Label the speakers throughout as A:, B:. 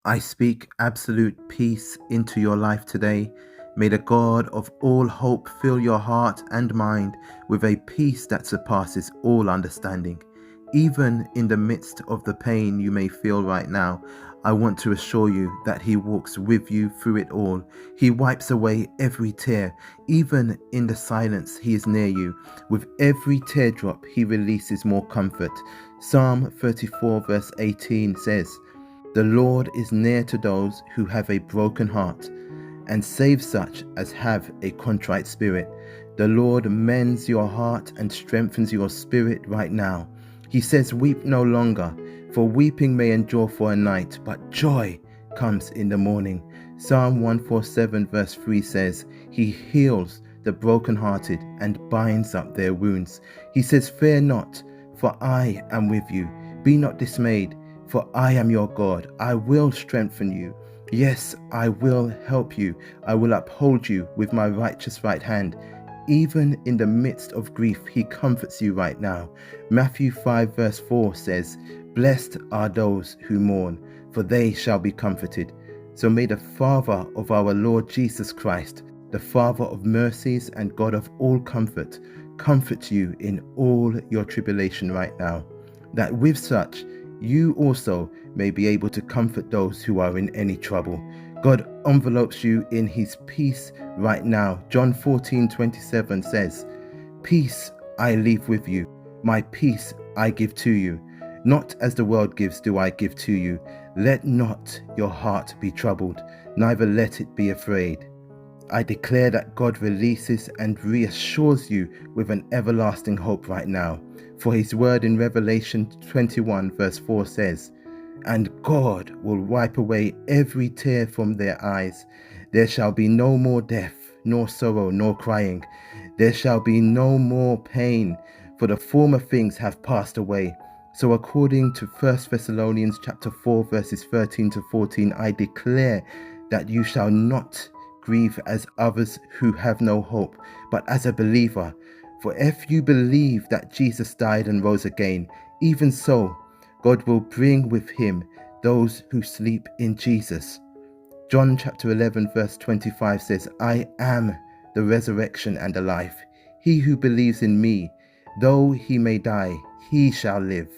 A: I speak absolute peace into your life today. May the God of all hope fill your heart and mind with a peace that surpasses all understanding. Even in the midst of the pain you may feel right now, I want to assure you that He walks with you through it all. He wipes away every tear. Even in the silence, He is near you. With every teardrop, He releases more comfort. Psalm 34 verse 18 says, "The Lord is near to those who have a broken heart, and saves such as have a contrite spirit." The Lord mends your heart and strengthens your spirit right now. He says, "Weep no longer, for weeping may endure for a night, but joy comes in the morning." Psalm 147 verse 3 says, "He heals the brokenhearted and binds up their wounds." He says, "Fear not, for I am with you. Be not dismayed, for I am your God. I will strengthen you. Yes, I will help you. I will uphold you with my righteous right hand." Even in the midst of grief, He comforts you right now. Matthew 5 verse 4 says, "Blessed are those who mourn, for they shall be comforted." So may the Father of our Lord Jesus Christ, the Father of mercies and God of all comfort, comfort you in all your tribulation right now, that with such you also may be able to comfort those who are in any trouble. God envelopes you in His peace right now. John 14:27 says, "Peace I leave with you, my peace I give to you. Not as the world gives do I give to you. Let not your heart be troubled, neither let it be afraid." I declare that God releases and reassures you with an everlasting hope right now. For His word in Revelation 21 verse 4 says, "And God will wipe away every tear from their eyes. There shall be no more death, nor sorrow, nor crying. There shall be no more pain, for the former things have passed away." So according to 1 Thessalonians chapter 4 verses 13 to 14, I declare that you shall not grieve as others who have no hope, but as a believer. For if you believe that Jesus died and rose again, even so, God will bring with Him those who sleep in Jesus. John chapter 11 verse 25 says, "I am the resurrection and the life. He who believes in me, though he may die, he shall live."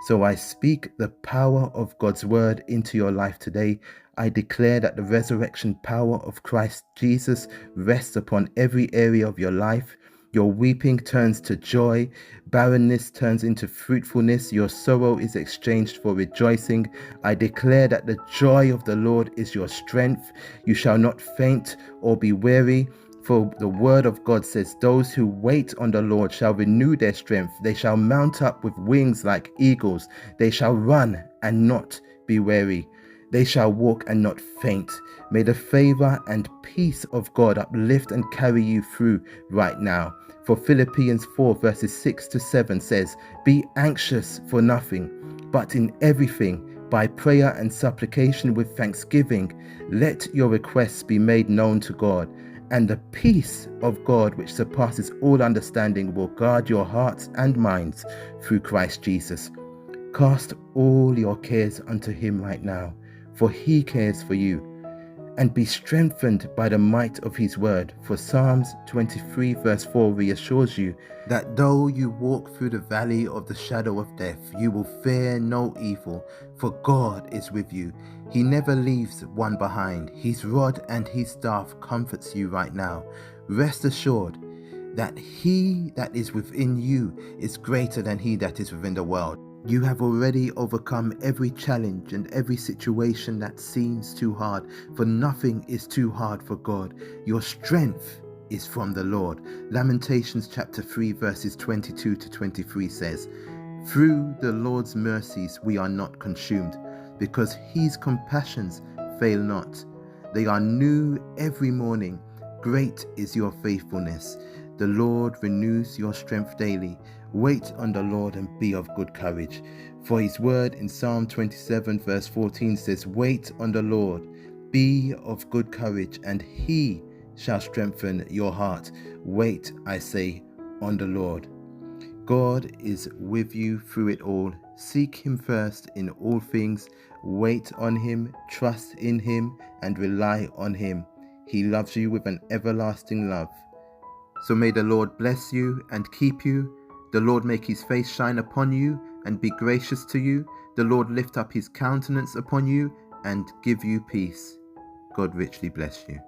A: So I speak the power of God's word into your life today. I declare that the resurrection power of Christ Jesus rests upon every area of your life. Your weeping turns to joy, barrenness turns into fruitfulness, your sorrow is exchanged for rejoicing. I declare that the joy of the Lord is your strength. You shall not faint or be weary. For the word of God says, "Those who wait on the Lord shall renew their strength. They shall mount up with wings like eagles. They shall run and not be weary. They shall walk and not faint." May the favor and peace of God uplift and carry you through right now. For Philippians 4 verses 6 to 7 says, "Be anxious for nothing, but in everything, by prayer and supplication with thanksgiving, let your requests be made known to God. And the peace of God, which surpasses all understanding, will guard your hearts and minds through Christ Jesus." Cast all your cares unto Him right now, for He cares for you. And be strengthened by the might of His word. For Psalms 23 verse 4 reassures you that though you walk through the valley of the shadow of death, you will fear no evil, for God is with you. He never leaves one behind. His rod and His staff comforts you right now. Rest assured that He that is within you is greater than he that is within the world. You have already overcome every challenge and every situation that seems too hard, for nothing is too hard for God. Your strength is from the Lord. Lamentations chapter 3 verses 22 to 23 says, "Through the Lord's mercies we are not consumed, because His compassions fail not. They are new every morning. Great is your faithfulness. The Lord renews your strength daily. Wait on the Lord and be of good courage." For His word in Psalm 27 verse 14 says, "Wait on the Lord, be of good courage, and He shall strengthen your heart." Wait, I say, on the Lord. God is with you through it all. Seek Him first in all things. Wait on him, trust in him, and rely on him. He loves you with an everlasting love. So may the Lord bless you and keep you. The Lord make his face shine upon you and be gracious to you. The Lord lift up his countenance upon you and give you peace. God richly bless you.